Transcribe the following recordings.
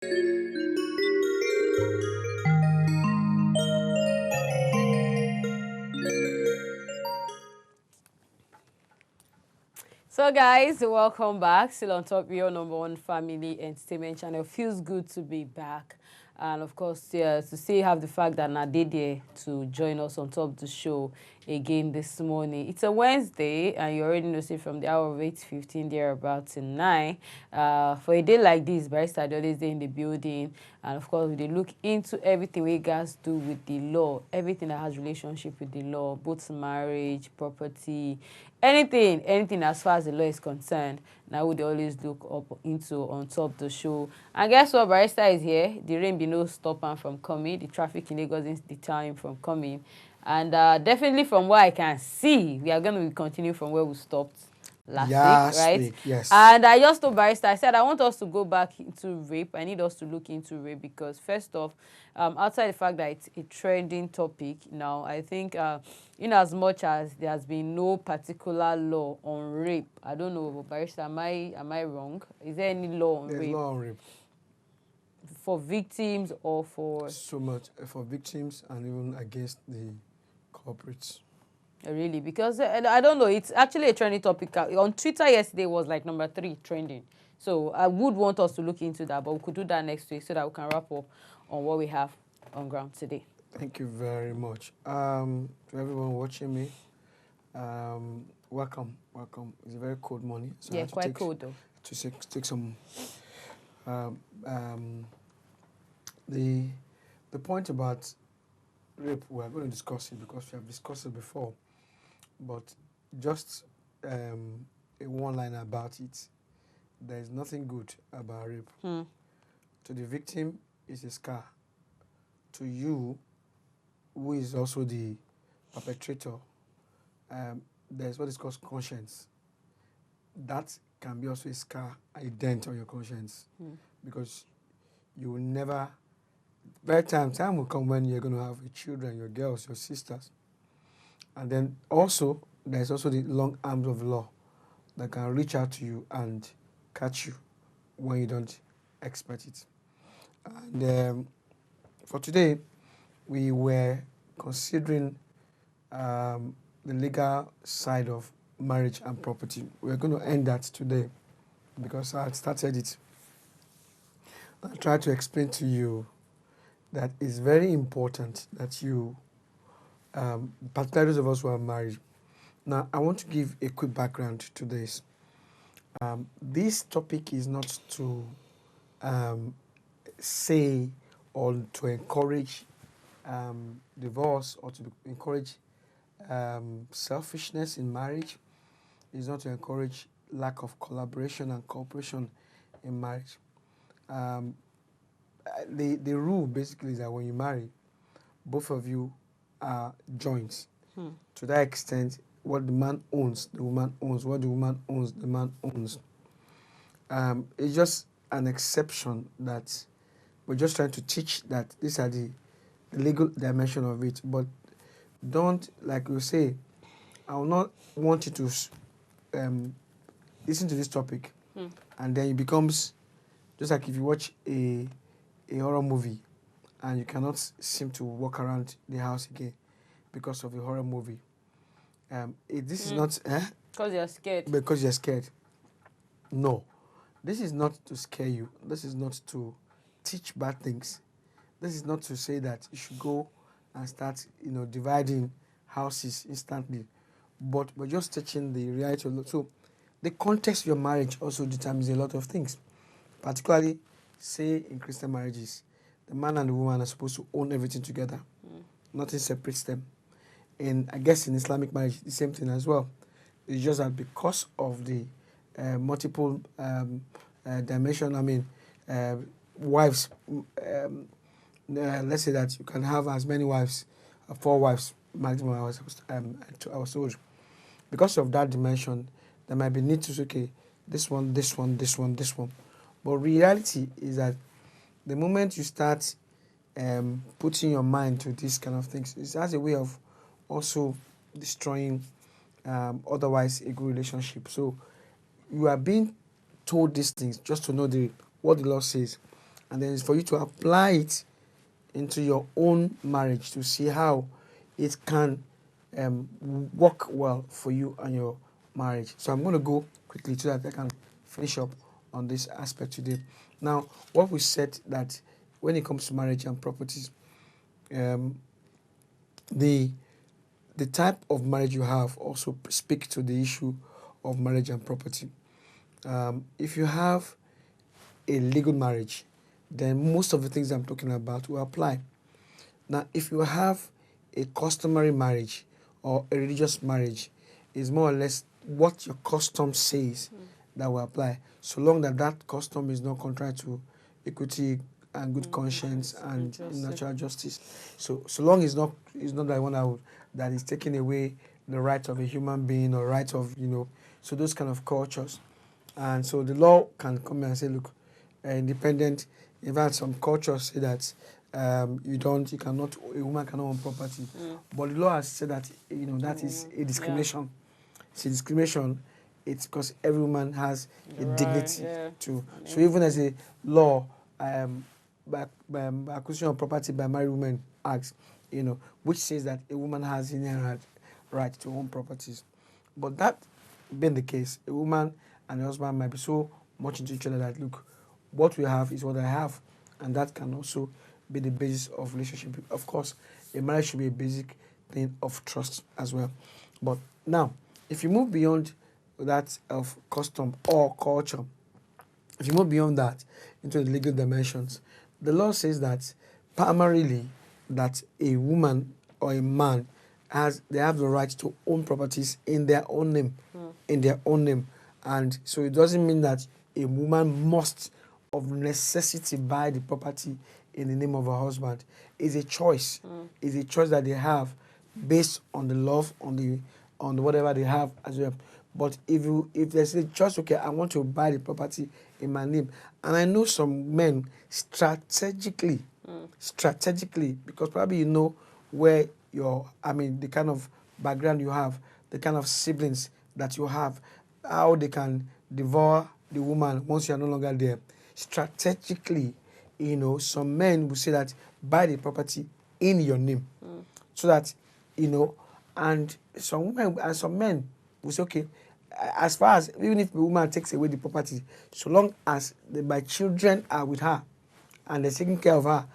So guys, welcome back. Still on top, your #1 family entertainment channel. Feels good to be back. And of course, yeah, to see have the fact that Nadede to join us on top of the show again this morning. It's a Wednesday, and you already know, say from the hour of 8:15 there about to 9. For a day like this, Barrister dey always dey in the building, and of course, they look into everything we guys do with the law, everything that has relationship with the law, both marriage, property, anything as far as the law is concerned. Now we always look up into on top the show. And guess what? Barrister is here. The rain be no stop him from coming. The traffic in Lagos is deter him from coming. And definitely from what I can see, we are going to continue from where we stopped last week, right? Yes. And I just told Barrister, I said I want us to go back into rape. I need us to look into rape because first off, outside the fact that it's a trending topic now, I think in as much as there has been no particular law on rape, I don't know, Barrister, am I wrong? Is there any law on There's rape? law on rape. For victims or for... So much for victims and even against the culprits. Really? Because I don't know, it's actually a trending topic. On Twitter yesterday was like #3 trending. So I would want us to look into that, but we could do that next week so that we can wrap up on what we have on ground today. Thank you very much. To everyone watching me, welcome. It's a very cold morning. So Yeah, quite cold though. To take some... the point about rape, we're going to discuss it because we have discussed it before. But just a one-line about it, there is nothing good about rape. To the victim, it's a scar. To you, who is also the perpetrator, there's what is called conscience. That can be also a scar, a dent on your conscience. Because you will never... By time will come when you're going to have your children, your girls, your sisters. And then also, there's also the long arms of law that can reach out to you and catch you when you don't expect it. And for today, we were considering the legal side of marriage and property. We're going to end that today because I had started it. I'll try to explain to you that it's very important that you, particularly those of us who are married. Now, I want to give a quick background to this. This topic is not to say or to encourage divorce or to encourage selfishness in marriage. It's not to encourage lack of collaboration and cooperation in marriage. The rule basically is that when you marry, both of you are joints. To that extent, what the man owns, the woman owns. What the woman owns, the man owns. It's just an exception that we're just trying to teach that these are the legal dimension of it. But don't, like we say, I will not want you to listen to this topic and then it becomes just like if you watch a horror movie and you cannot seem to walk around the house again because of a horror movie. This is not... Because you're scared. Because you're scared. No. This is not to scare you. This is not to teach bad things. This is not to say that you should go and start, dividing houses instantly. But we're just teaching the reality of... So the context of your marriage also determines a lot of things. Particularly, say in Christian marriages, the man and the woman are supposed to own everything together. Nothing separates them. And I guess in Islamic marriage, the same thing as well. It's just that because of the multiple dimension, wives, let's say that you can have as many wives, 4 wives maximum, I was told. Because of that dimension, there might be need to say, okay, this one. But reality is that the moment you start putting your mind to these kind of things, it has a way of also destroying otherwise a good relationship. So you are being told these things just to know what the law says. and then it's for you to apply it into your own marriage to see how it can work well for you and your marriage. So I'm going to go quickly so that I can finish up on this aspect today. Now, what we said that when it comes to marriage and properties, um, the type of marriage you have also speak to the issue of marriage and property. If you have a legal marriage, then most of the things I'm talking about will apply. Now, if you have a customary marriage or a religious marriage, it's more or less what your custom says that will apply, so long that that custom is not contrary to equity and good conscience and natural justice. So long it's not that one that is taking away the right of a human being or right of so those kind of cultures. And so the law can come and say, look, independent. In fact, some cultures say that a woman cannot own property. But the law has said that that is a discrimination. Yeah. It's a discrimination. It's because every woman has a dignity too. So even as a law, by acquisition of property by married women acts, which says that a woman has inherent right to own properties. But that being the case, a woman and a husband might be so much into each other that, look, what we have is what I have, and that can also be the basis of relationship. Of course, a marriage should be a basic thing of trust as well. But now, if you move beyond that of custom or culture, if you move beyond that into the legal dimensions, the law says that primarily that a woman or a man they have the right to own properties in their own name, and so it doesn't mean that a woman must of necessity buy the property in the name of her husband. It's a choice. It's a choice that they have based on the love, on the whatever they have as well. But if there's a choice, okay, I want to buy the property in my name, and I know some men strategically, because probably where the kind of background you have, the kind of siblings that you have, how they can devour the woman once you are no longer there. Strategically, some men will say that buy the property in your name, so that and some women and some men will say, okay, as far as even if the woman takes away the property, so long as my children are with her and they're taking care of her,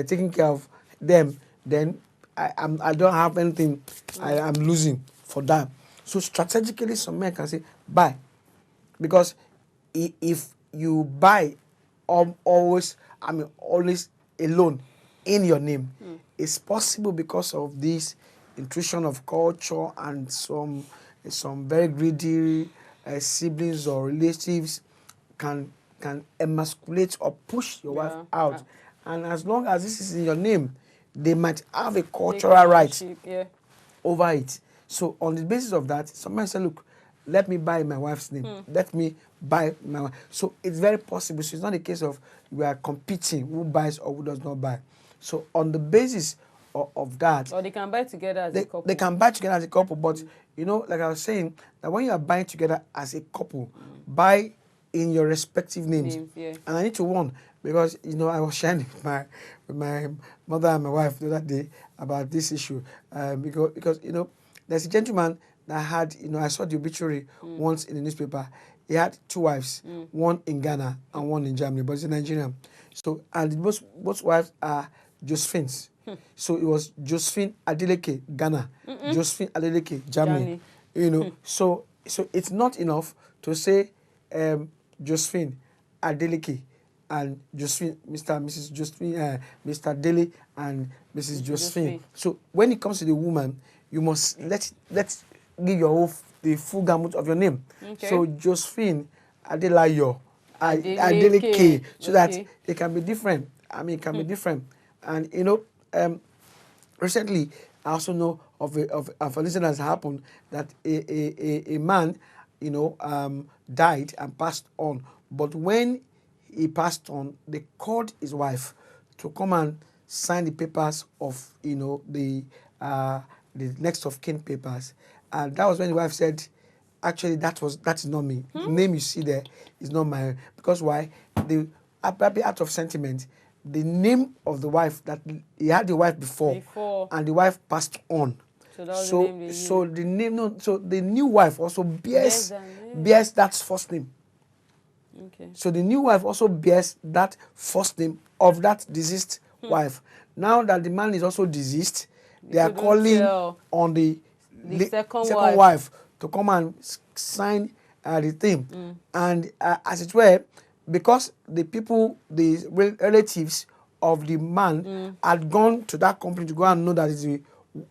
taking care of them, then I don't have anything I'm losing for that. So strategically, some men can say buy, because if you buy always alone in your name, it's possible because of this intrusion of culture and some very greedy siblings or relatives can emasculate or push your wife out. And as long as this is in your name, they might have a cultural right over it. So on the basis of that, some men say, look, let me buy my wife's name. Let me buy my wife. So it's very possible. So it's not a case of we are competing who buys or who does not buy. So on the basis of that, or they can buy together as a couple. They can buy together as a couple, but like I was saying, that when you are buying together as a couple, buy in your respective names. And I need to warn, because I was sharing with my mother and my wife the other day about this issue, because there's a gentleman that had I saw the obituary once in the newspaper. He had two wives, one in Ghana and one in Germany, but he's a Nigerian. So and both wives are Josephine's. So it was Josephine Adeleke, Ghana, Josephine Adeleke, Germany. So it's not enough to say Josephine Adeleke and Josephine, Mr. and Mrs. Josephine, Mr. Dele and Mrs. Josephine. So when it comes to the woman, you must let's give the full gamut of your name. Okay. So Josephine Adelayo, Adeleke, so that it can be different. It can be different. And recently I also know of a incident that's happened that a man died and passed on, but when he passed on, they called his wife to come and sign the papers of the next of kin papers, and that was when the wife said, actually that is not me. The name you see there is not my, because why? probably out of sentiment, the name of the wife that he had the wife before. And the wife passed on. So that was the name they used. So the new wife also bears that first name. Okay. So the new wife also bears that first name of that deceased wife. Now that the man is also deceased, they are calling on the second wife to come and sign the thing. And as it were, because the relatives of the man had gone to that company to go and know that it's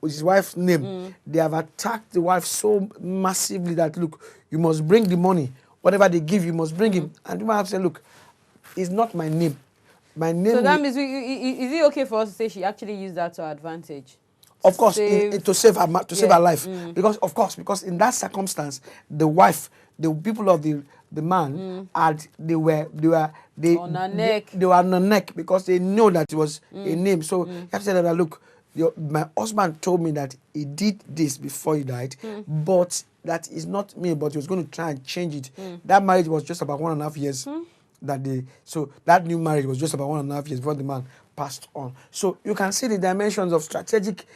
his wife's name, they have attacked the wife so massively that, look, you must bring the money. Whatever they give, you must bring him. And the wife said, look, it's not my name. My name. So that means, is it okay for us to say she actually used that to her advantage? Of course, to save her life. Because in that circumstance, the wife, the people of the man, they were on her neck because they know that it was a name. So you have to say that, look, my husband told me that he did this before he died, but that is not me, but he was going to try and change it. That marriage was just about 1.5 years. So that new marriage was just about 1.5 years before the man passed on. So you can see the dimensions of strategic,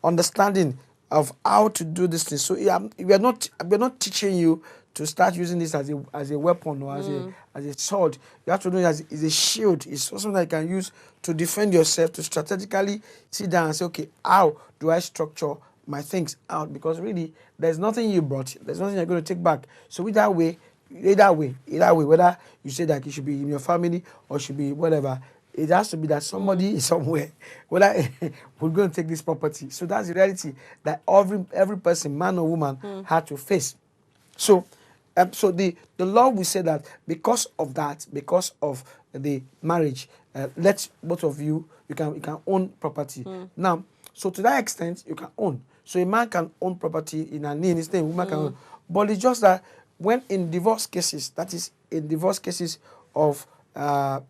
understanding of how to do this thing. So we're not teaching you to start using this as a weapon or as a sword. You have to know it as a shield. It's something that you can use to defend yourself, to strategically sit down and say, okay, how do I structure my things out? Because really, there's nothing you brought. There's nothing you're going to take back. So either way, whether you say that it should be in your family or should be whatever, it has to be that somebody is somewhere, whether we're going to take this property. So that's the reality that every person, man or woman, had to face. So the law will say that because of the marriage, let both of you can own property. Now, so to that extent, you can own. So a man can own property in a name, a woman can own. But it's just that when in divorce cases, that is in divorce cases of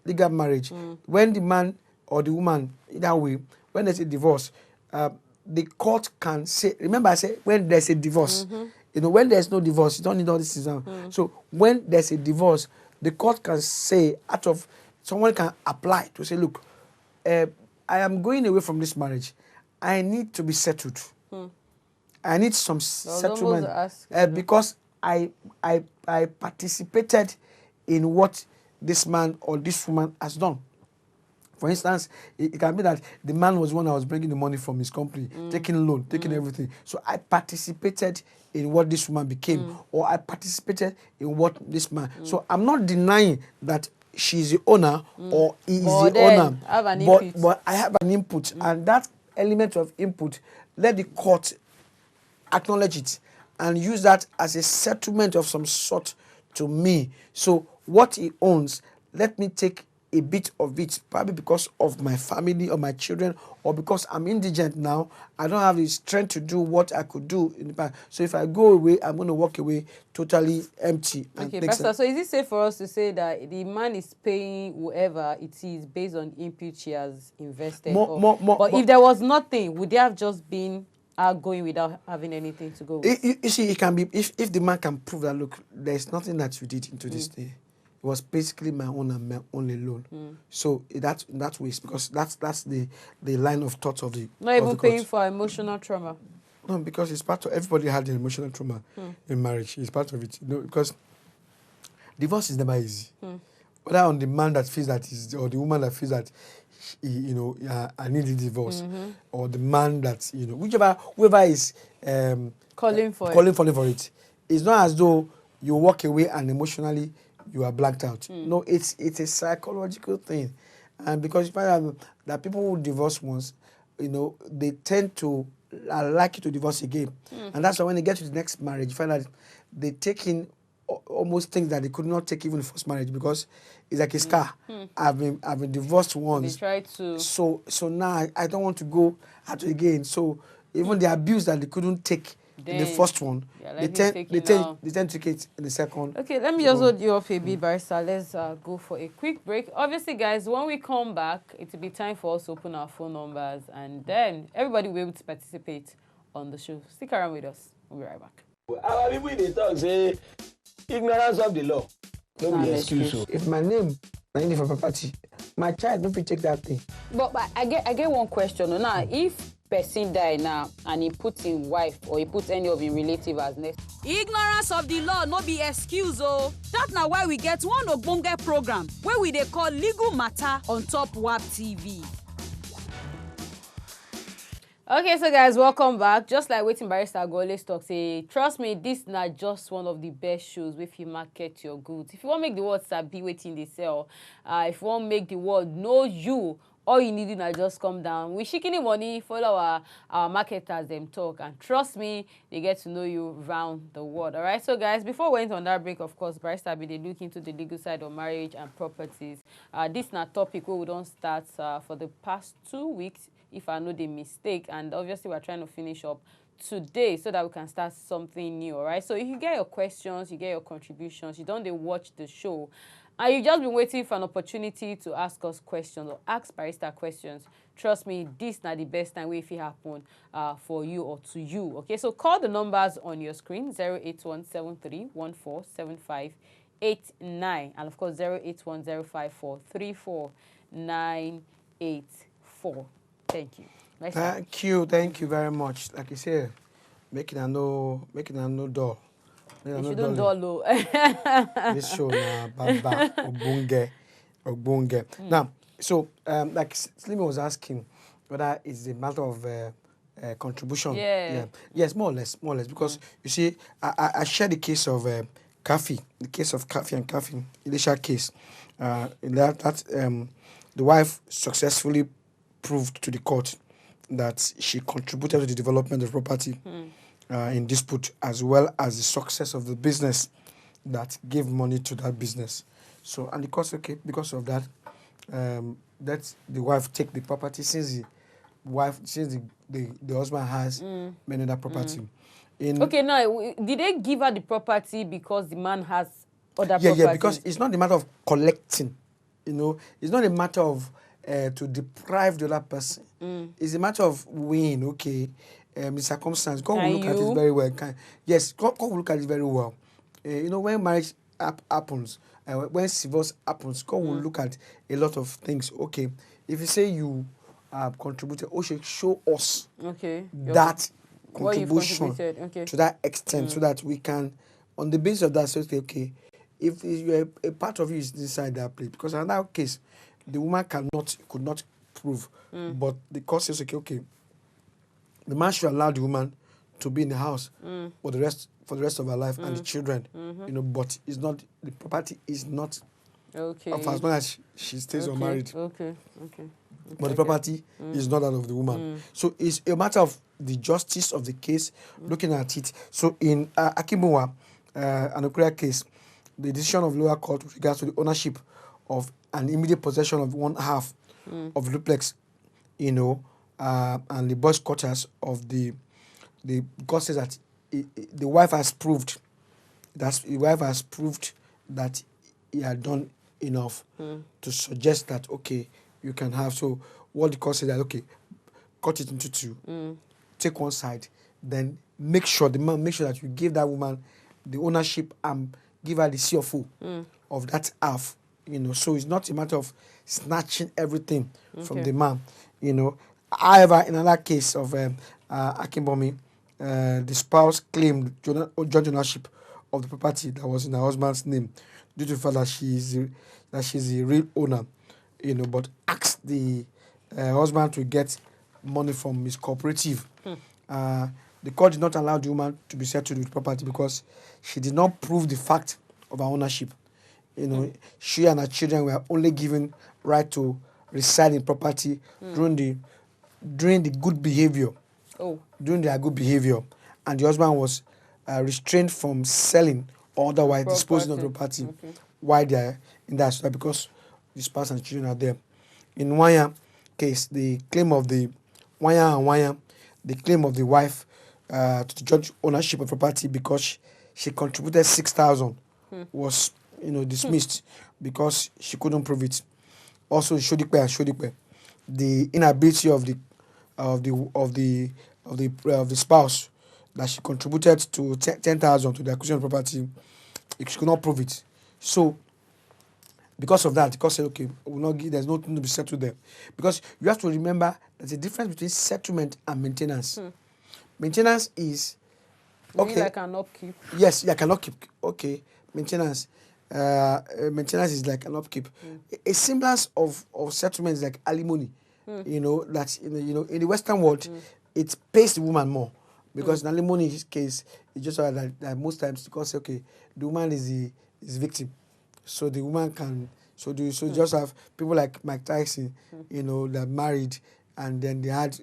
legal marriage, when the man or the woman, either way, when there's a divorce, the court can say, remember I said when there's a divorce, when there's no divorce, you don't need all this. So when there's a divorce, the court can say, someone can apply to say, look, I am going away from this marriage. I need to be settled. I need some settlement because I participated in what this man or this woman has done. For instance, it can be that the man was one that was bringing the money from his company, taking loan, taking everything. So I participated in what this woman became, or I participated in what this man. So I'm not denying that she's the owner or he is the owner, but I have an input, and that element of input, let the court acknowledge it and use that as a settlement of some sort to me. So what he owns, let me take a bit of it, probably because of my family or my children, or because I'm indigent now. I don't have the strength to do what I could do in the past. So if I go away, I'm going to walk away totally empty. Okay, Pastor, so is it safe for us to say that the man is paying whoever it is based on input she has invested? But if there was nothing, would they have just been going without having anything to go with? You see, it can be, if the man can prove that, look, there's nothing that you did into this day. It was basically my own and my only loan. So that way, because that's the line of thought of the not even paying for emotional trauma. No, because it's part of, everybody had the emotional trauma in marriage. It's part of it, because divorce is never easy. Whether on the man that feels that is, or the woman that feels that I need a divorce, or the man that whoever is calling for it. It's not as though you walk away and emotionally you are blanked out. No, it's a psychological thing. And because you find that people who divorce once, they tend to like you to divorce again. And that's why when they get to the next marriage, you find that they take in almost things that they could not take even in first marriage, because it's like a scar. I've been divorced once. They try to. So now I don't want to go out again. So even the abuse that they couldn't take in the first one, they tend to take it in the second. Okay, let me just hold you up a bit, Barrister. Let's go for a quick break. Obviously, guys, when we come back, it will be time for us to open our phone numbers, and then everybody will be able to participate on the show. Stick around with us. We'll be right back. Our people in the talk say ignorance of the law No Nah, be let's excuse use. o. If my name na in for property, my child no fit take that thing. But I get one question. Now, if person die now and he put him wife or he put any of him relative as next. Ignorance of the law no be excuse o. Dat na why we get one ogbonge program wey we dey call Legal Matter on top wapTV. Okay, so guys, welcome back. Just like Wetin Barrister go always talk, say, trust me, this not just one of the best shows if you market your goods. If you want make the world sabi wetin they sell, if you want make the world know you, all you need to do just come down. We shikini money, follow our marketers, them talk, and trust me, they get to know you round the world. All right, so guys, before we went on that break, of course, Barrister be they look into the legal side of marriage and properties. This not topic where we don't start for the past 2 weeks, if I know the mistake, and obviously we're trying to finish up today so that we can start something new. All right, so if you get your questions, you get your contributions, you don't watch the show and you just been waiting for an opportunity to ask us questions or ask Barrister questions, trust me, this not the best time if it happen for you or to you. Okay, so call the numbers on your screen: 08173147589 and of course 08105434984. Thank you. Thank you very much. Like you say, making a no door. You shouldn't dull. This show na baba ogbonge. Now, so like Slimmy was asking whether it's a matter of contribution. Yeah. Yes, more or less, because you see, I share the case of Kafi, the case of Kafi and Kafi, Elisha case. In that the wife successfully proved to the court that she contributed to the development of property in dispute, as well as the success of the business that gave money to that business. So, and because of that, that the wife take the property since the husband has many other property. Okay, now did they give her the property because the man has other property? Yeah, because it's not a matter of collecting. It's not a matter of to deprive the other person. It's a matter of weighing, the circumstance. God will look at it very well. Yes, God will look at it very well. When marriage happens, when divorce happens, God will look at a lot of things. Okay, if you say you have contributed, should show us that contribution to that extent, so that we can, on the basis of that, say, okay, if you a part of you is inside that place, because in that case, the woman could not prove, but the court says, okay, the man should allow the woman to be in the house for the rest of her life and the children, but it's not, the property is not for as long as she stays unmarried. But the property is not that of the woman. So it's a matter of the justice of the case, looking at it. So in Akimbowa, an Okura case, the decision of lower court with regards to the ownership of an immediate possession of one half of the duplex, and the boys' quarters of the court says that the wife has proved that he had done enough to suggest that, okay, you can have. So what the court said that, okay, cut it into two, take one side, then make sure that you give that woman the ownership and give her the CFO of that half. So it's not a matter of snatching everything from the man. However, in another case of Akimbomi, the spouse claimed joint ownership of the property that was in her husband's name due to the fact that she's the real owner, but asked the husband to get money from his cooperative. The court did not allow the woman to be settled with the property because she did not prove the fact of her ownership. She and her children were only given right to reside in property during the good behavior. During their good behavior, and the husband was restrained from selling or otherwise disposing of the property while they are in that situation because the spouse and children are there. In Wanya case, the claim of the Wanya, the claim of the wife to the judge ownership of property because she contributed 6,000 was dismissed because she couldn't prove it. Also, Shodikpe, the inability of the spouse that she contributed to 10,000 to the acquisition of property, she could not prove it. So Because of that, because okay, we'll not give, there's nothing to be settled there. Because you have to remember there's a difference between settlement and maintenance. Maintenance is Maybe like an upkeep. yes, like an upkeep. Okay, maintenance. Maintenance is like an upkeep. A semblance of settlement is like alimony. You know that in the Western world, it pays the woman more because in alimony case it's just that most times because okay, the woman is the victim, so the woman can just have people like Mike Tyson, that married and then they had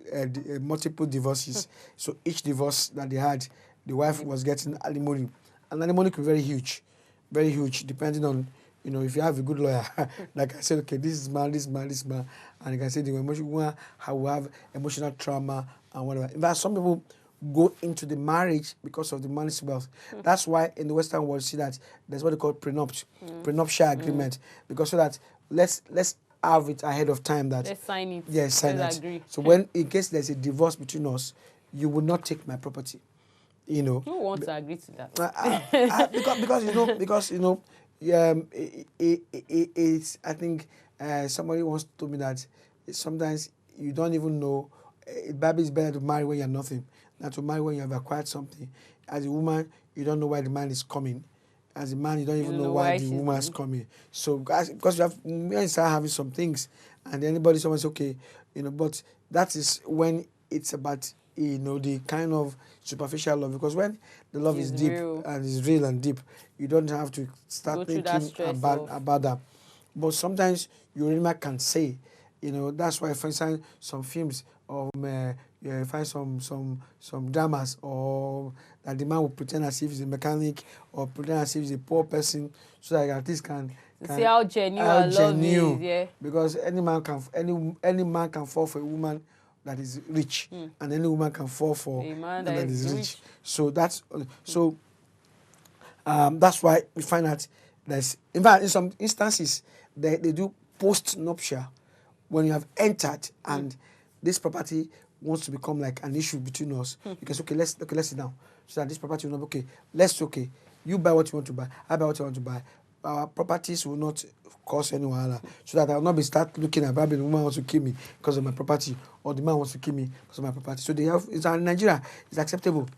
multiple divorces. So each divorce that they had, the wife was getting alimony, and alimony could be very huge, depending on, if you have a good lawyer. Like I said, okay, this man, and you can say the woman will have emotional trauma and whatever. In fact, some people go into the marriage because of the money's wealth. That's why in the Western world, see that there's what they call prenuptial agreement, because so that let's have it ahead of time that Let's sign it. yes, sign Let's it. agree. So when in case there's a divorce between us, you will not take my property. Who wants to agree to that? Because it's I think somebody once told me that sometimes you don't even know. Baby, is better to marry when you're nothing than to marry when you have acquired something. As a woman, you don't know why the man is coming. As a man, you don't even know why the woman is coming. So because when you start having some things, and someone says okay, but that is when it's about the kind of superficial love, because when the love is deep and is real and deep, you don't have to start thinking about that. But sometimes you really can say, that's why for instance some films or you find some dramas or that the man will pretend as if he's a mechanic or pretend as if he's a poor person, so that at least can see how genuine love is, yeah. Because any man can fall for a woman that is rich, and any woman can fall for a man that is rich. So that's why we find that there's, in fact, in some instances they do post-nuptial when you have entered and this property wants to become like an issue between us. You can say, let's sit down, so that this property will not be you buy what you want to buy, I buy what I want to buy. Our properties will not cause any wahala, so that I will not be start looking at probably the woman wants to kill me because of my property, or the man wants to kill me because of my property. So in Nigeria, it's acceptable.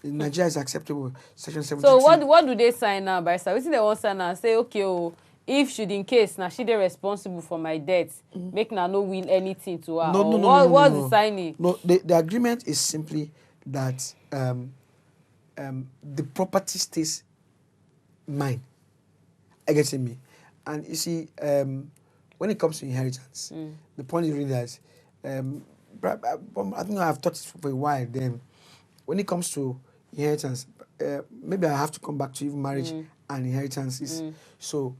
In Nigeria, it's acceptable. Section 72. So what do they sign now, Barrister? What do they want to sign now? Say, okay, if should in case now she they responsible for my debts, make now no will anything to her. No. What's the signing? No, the agreement is simply that the property stays mine. I get me. And you see, when it comes to inheritance, the point is really that I think I've taught it for a while. Then, when it comes to inheritance, maybe I have to come back to even marriage and inheritances. So,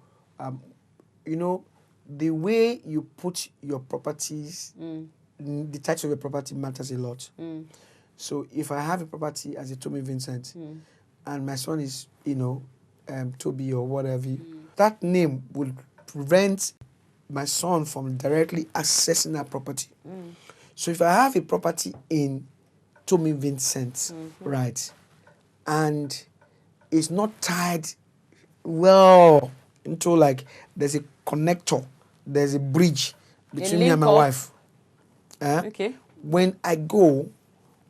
the way you put your properties, the title of your property matters a lot. So, if I have a property as a Tommy Vincent, and my son is, Toby or whatever, that name will prevent my son from directly accessing that property. So if I have a property in Tommy Vincent, right, and it's not tied well into like there's a connector, there's a bridge between me and my wife. Okay. When I go,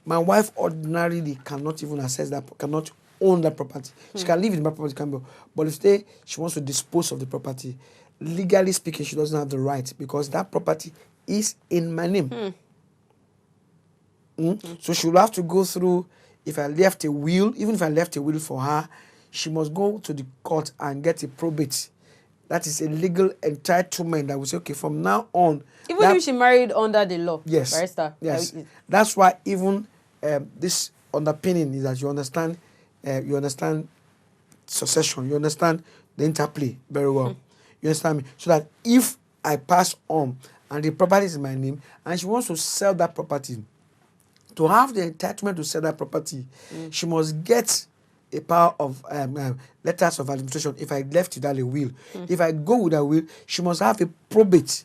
my wife ordinarily cannot even access that, cannot own that property. She can live in the property, but if she wants to dispose of the property, legally speaking, she doesn't have the right, because that property is in my name. So she will have to go through, if I left a will, even if I left a will for her, she must go to the court and get a probate. That is a legal entitlement that will say, okay, from now on. Even if she married under the law. Yes. Barrister. Yes. That's why even this underpinning is that you understand succession, you understand the interplay very well. You understand me? So that if I pass on and the property is in my name and she wants to sell that property, to have the entitlement to sell that property, she must get a power of letters of administration. If I left without a will, if I go with a will, she must have a probate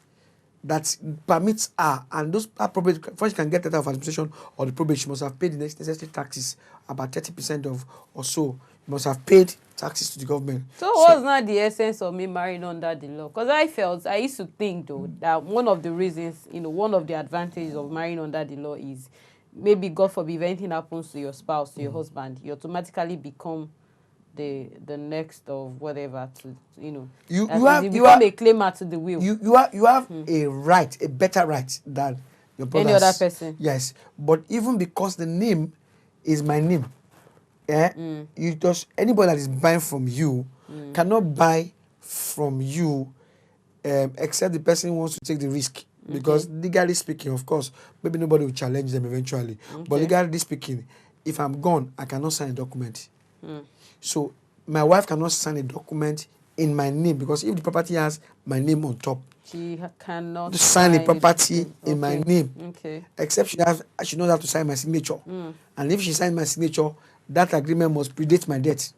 that permits her, and those probate, first she can get letter of administration or the probate, she must have paid the necessary taxes, about 30% of or so. must have paid taxes to the government. So what's not the essence of me marrying under the law? Because I used to think though that one of the reasons, one of the advantages of marrying under the law is maybe God forbid if anything happens to your spouse, to your husband, you automatically become the next of whatever you become a claimant to the will. You have a right, a better right than your brothers. Any other person. Yes, but even because the name is my name, you just anybody that is buying from you cannot buy from you except the person wants to take the risk. Because legally speaking, of course, maybe nobody will challenge them eventually. But legally speaking, if I'm gone, I cannot sign a document. So my wife cannot sign a document in my name because if the property has my name on top, she cannot sign a property in my name. Okay. Except she knows how to sign my signature. And if she signs my signature, that agreement must predate my death.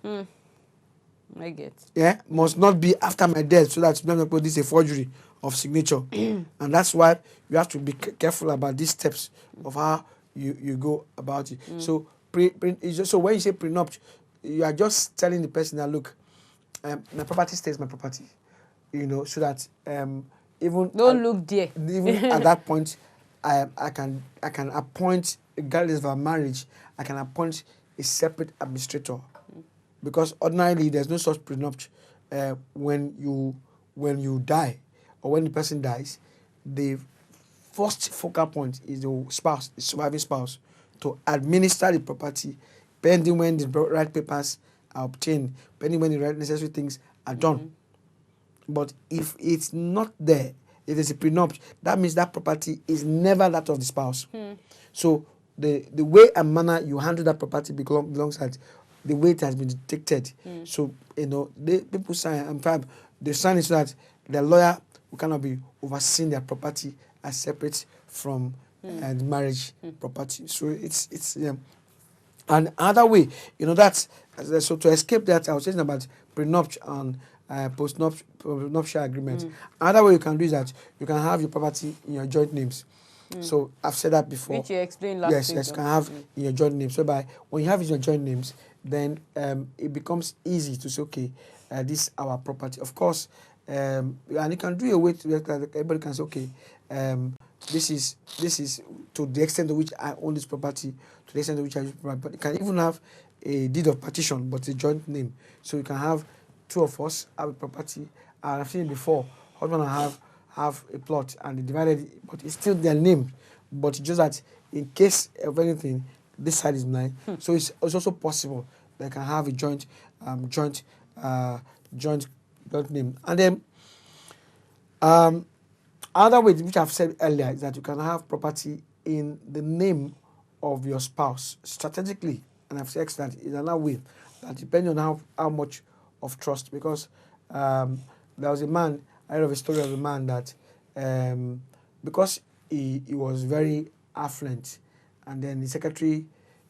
I get. Yeah, must not be after my death, so that this is a forgery of signature. And that's why you have to be careful about these steps of how you go about it. So so when you say prenup, you are just telling the person that look, my property stays my property, so that even don't look there. Even at that point, I can appoint, regardless of our marriage, I can appoint a separate administrator, because ordinarily there's no such prenup. When you die or when the person dies, the first focal point is the spouse, the surviving spouse, to administer the property, pending when the right papers are obtained, pending when the right necessary things are done. But if it's not there, if there's a prenup, that means that property is never that of the spouse. So the way and manner you handle that property belongs at the way it has been detected. So people sign, in fact, they sign it so that the lawyer cannot be overseeing their property as separate from the marriage property. So it's and another way, that's so to escape that I was saying about prenup and post-nuptial agreement. Another way you can do is that you can have your property in your joint names. So I've said that before. Which you explained last week. Yes, you can have in your joint names. So when you have it in your joint names, then it becomes easy to say, okay, this is our property. Of course, and you can do a way to that everybody can say, okay, this is to the extent to which I own this property, to the extent to which I use property. But you can even have a deed of partition, but it's a joint name. So you can have two of us have a property. And I've seen it before. Husband and have a plot and they divided it, but it's still their name. But it's just that in case of anything, this side is mine. So it's also possible they can have a joint name. And then another way, which I've said earlier, is that you can have property in the name of your spouse strategically. And I've said that is another way that depending on how much of trust, because there was a man, I heard of a story of a man that because he was very affluent, and then the secretary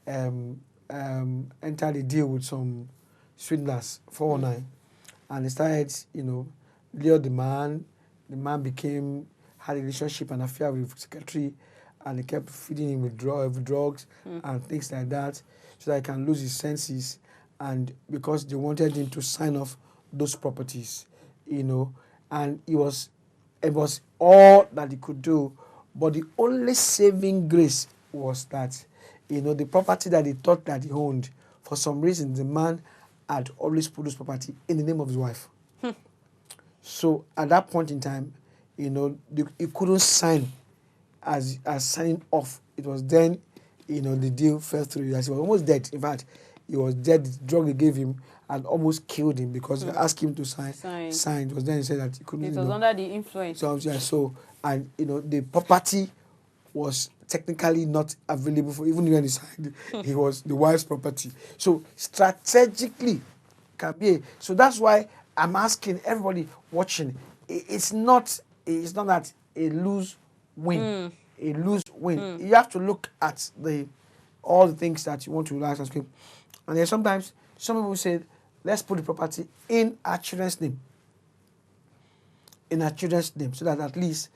entered a deal with some swindlers, 419, and they started, lured the man. The man had a relationship and affair with the secretary, and they kept feeding him with drugs and things like that, so that he can lose his senses. And because they wanted him to sign off those properties, and it was all that he could do. But the only saving grace was that, the property that he thought that he owned, for some reason, the man had always put this property in the name of his wife. So at that point in time, he couldn't sign as signing off. It was then, the deal fell through. As he was almost dead. In fact, he was dead. The drug they gave him had almost killed him because they asked him to sign. It was then he said that he couldn't. It was under the influence. So and the property was technically not available for, even when he signed. He was the wife's property. So strategically, can be. So that's why I'm asking everybody watching. It's not that a lose-win. A lose-win. You have to look at all the things that you want to relax and scream. And then sometimes some people say, let's put the property in our children's name. In our children's name, so that at least,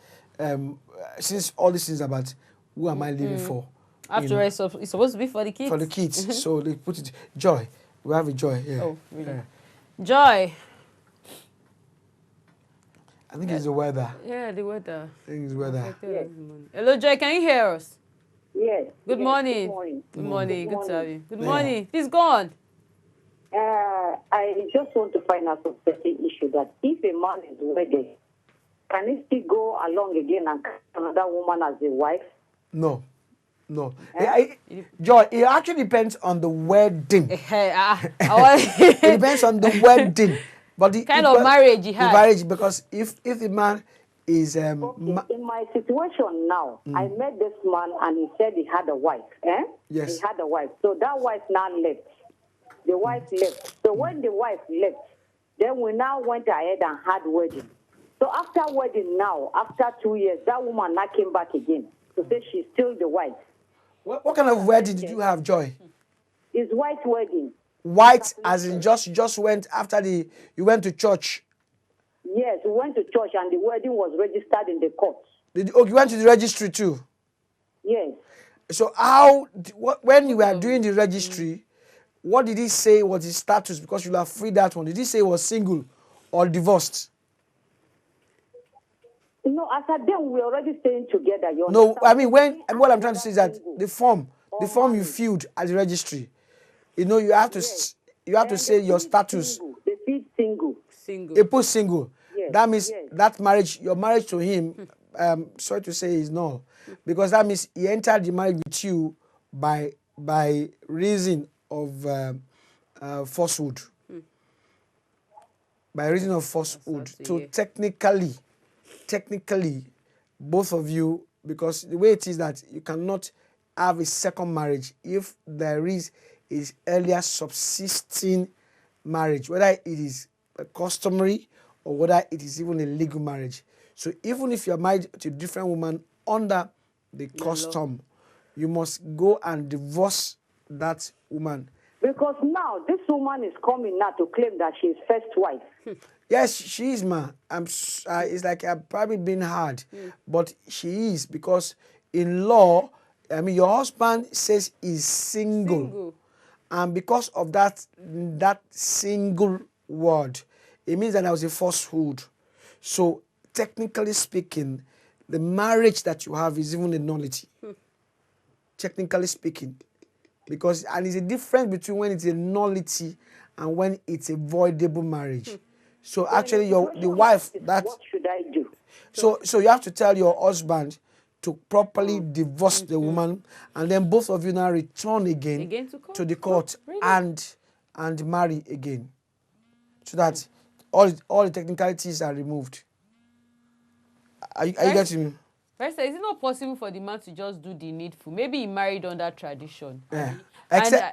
since all these things about who am I living for? After all, it's supposed to be for the kids. For the kids. So they put it, Joy, We have a Joy here. Oh, really? Joy. I think it's the weather. Yeah, the weather. I think it's weather. Yes. Hello, Joy. Can you hear us? Yes. Good morning. Good morning. Good morning. Good to have you. Good Yeah. morning. Please go on. I just want to find out some certain issue that if a man is wedded, can he still go along again and carry another woman as a wife? No. Joy, it actually depends on the wedding. It depends on the wedding. But the kind of marriage he the had. marriage, because if the man is In my situation now, I met this man and he said he had a wife. Yes. He had a wife. So that wife now left. The wife left. So when the wife left, then we now went ahead and had wedding. So after wedding now, after 2 years, that woman now came back again to say she's still the wife. what kind of wedding did you have, Joy? It's white wedding. White, as in just went after you went to church. Yes, we went to church and the wedding was registered in the court. You went to the registry too? Yes. So when you were doing the registry, what did he say was his status? Because you have free that one. Did he say he was single or divorced? No, as at then we were already staying together. No, I mean what I'm trying to say is that the form you filled at the registry, you have to say your status. They feel single. They put single. Yes, That means that marriage, your marriage to him, sorry to say, is null, because that means he entered the marriage with you by reason of falsehood. By reason of falsehood. So technically, both of you, because the way it is that you cannot have a second marriage if there is earlier subsisting marriage, whether it is a customary or whether it is even a legal marriage. So even if you're married to a different woman under the custom, you must go and divorce that woman. Because now this woman is coming now to claim that she is first wife. Yes, she is, ma. It's like I've probably been hard, but she is, because in law, I mean, your husband says he's single. And because of that single word, it means that there was a falsehood. So technically speaking, the marriage that you have is even a nullity. Technically speaking. Because, and it's a difference between when it's a nullity and when it's a voidable marriage. So actually the wife that... What should I do? So you have to tell your husband to properly divorce the woman, and then both of you now return again to the court and marry again, so that all the technicalities are removed. Are you getting me? First, is it not possible for the man to just do the needful? Maybe he married under tradition. Yeah.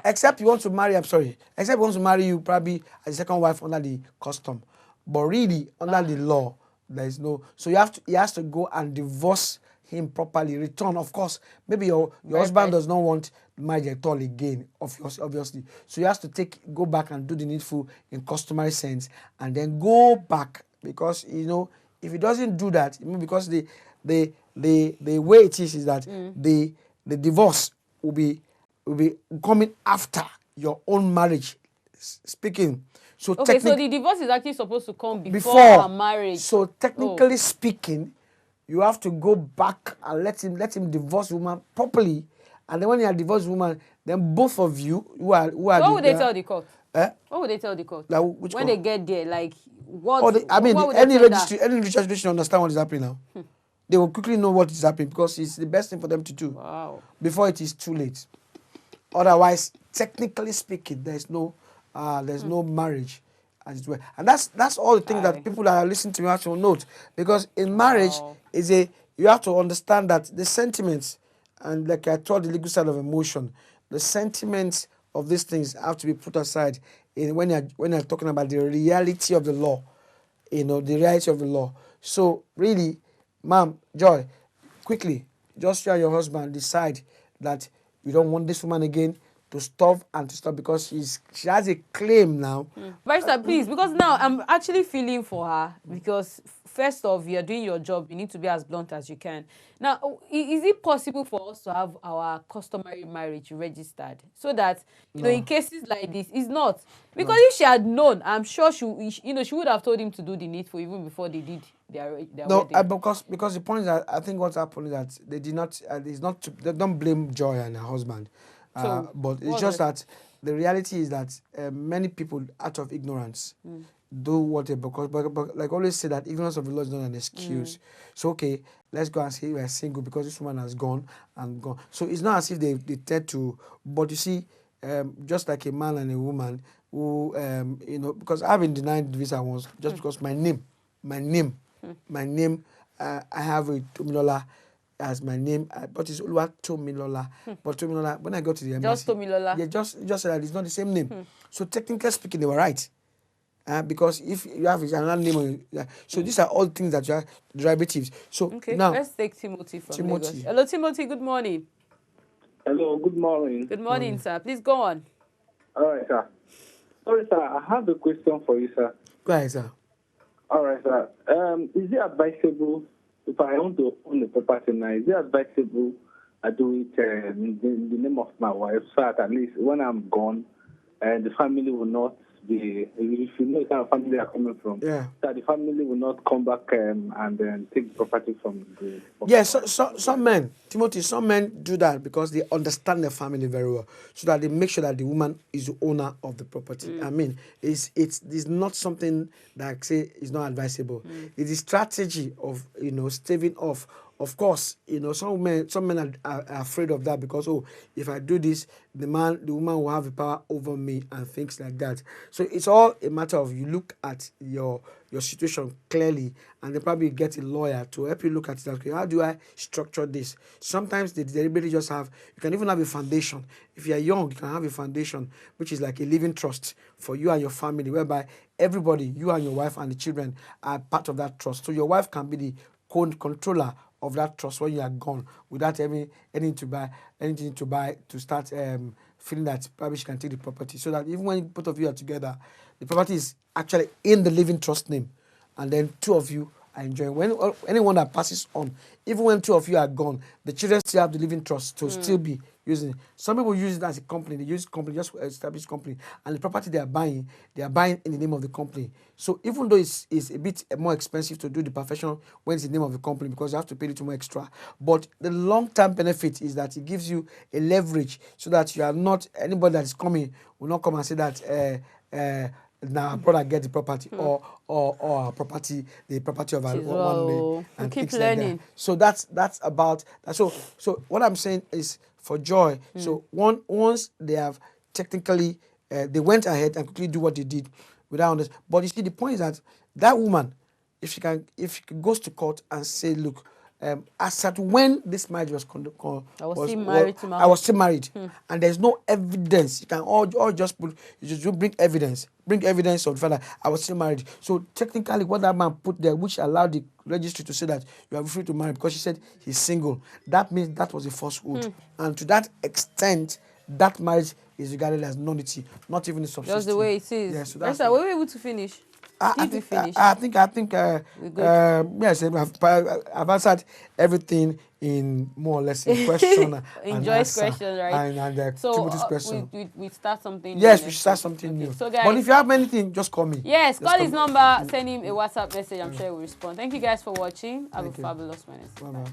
Except you want to marry, except he wants to marry you probably as a second wife under the custom. But really, under the law, there is no... So he has to go and divorce him properly, return. Of course, maybe your husband does not want marriage at all again, obviously. So he has to go back and do the needful in customary sense, and then go back, because, if he doesn't do that, because the way it is that the divorce will be coming after your own marriage speaking. So so the divorce is actually supposed to come before marriage. So technically speaking, you have to go back and let him divorce the woman properly, and then when you are divorced woman, then both of you who are so what would they tell the court? What would they tell the court? Like, when court? They get there, like what? Any registry should understand what is happening now. They will quickly know what is happening, because it's the best thing for them to do before it is too late. Otherwise, technically speaking, there's no marriage, as it were. And that's all the things that people that are listening to me have to note, because in marriage you have to understand that the sentiments, and like I told, the legal side of emotion, the sentiments of these things have to be put aside when you're talking about the reality of the law, the reality of the law. So really, ma'am, Joy, quickly, just you and your husband decide that you don't want this woman again. to stop because she has a claim now. Barrister, please, because now I'm actually feeling for her because first off, you're doing your job. You need to be as blunt as you can. Now, is it possible for us to have our customary marriage registered so that in cases like this, it's not because if she had known, I'm sure she would have told him to do the needful even before they did their No, wedding. because the point is that I think what's happened is that they did not. They don't blame Joy and her husband, but it's just that the reality is that many people, out of ignorance, do what they but like always say that ignorance of the law is not an excuse. So okay, let's go and say we're single because this woman has gone and gone. So it's not as if they tend to. But you see, just like a man and a woman who because I've been denied the visa once just because my name. I have a Tomilola as my name, but it's Oluwatomilola. But Tomilola, when I go to the embassy, Just Tomilola. yeah, just said that it's not the same name. So technically speaking, they were right. Because if you have another name, so these are all things that you are derivatives. So Okay, now let's take Timothy from Lagos. Hello, Timothy. Good morning. Hello, good morning. Good morning, sir. Please go on. All right, sir. Sorry, sir. I have a question for you, sir. Go ahead, sir. All right, sir. Is it advisable, if I want to own the property now, is it advisable I do it in the name of my wife, so that at least when I'm gone, the family will not be, if you know the kind of family they are coming from, that the family will not come back and then take the property from the... Yes, some men, Timothy, some men do that because they understand their family very well, so that they make sure that the woman is the owner of the property. I mean, it's not something that I say is not advisable. It's a strategy of staving off. Of course, some men are afraid of that because if I do this, the woman will have the power over me and things like that. So it's all a matter of you look at your situation clearly and then probably get a lawyer to help you look at it. Okay, how do I structure this? Sometimes they deliberately just you can even have a foundation. If you're young, you can have a foundation, which is like a living trust for you and your family, whereby everybody, you and your wife and the children are part of that trust. So your wife can be the controller of that trust when you are gone, without anything to buy to start feeling that probably she can take the property. So that even when both of you are together, the property is actually in the living trust name, and then two of you are enjoying. When anyone that passes on, even when two of you are gone, the children still have the living trust to still be using it. Some people use it as a company. They use company, just established company, and the property they are buying in the name of the company. So even though it's a bit more expensive to do the perfection when it's the name of the company because you have to pay a little more extra, but the long-term benefit is that it gives you a leverage so that you are not, anybody that is coming will not come and say that now brother get the property or our property, the property of our one day and keep things learning. like that. So that's about that. So what I'm saying is for Joy. So once they have technically they went ahead and quickly do what they did without this. But you see, the point is that woman, if she goes to court and say, look, as at when this marriage was I was still married, and there's no evidence. You can all just bring evidence of the fact that I was still married. So technically, what that man put there, which allowed the registry to say that you are free to marry because she said he's single, that means that was a falsehood, and to that extent, that marriage is regarded as nullity, not even a substitute. Just the way it is. Yeah, so that's we were able to finish. I think yes, I've answered everything in more or less in question. Joy's question, right? And so Timothy's question. We start something. Yes, we start something new. So guys, but if you have anything, just call me. Yes, call his number, send him a WhatsApp message. I'm sure he will respond. Thank you guys for watching. Have a fabulous Wednesday. Bye-bye.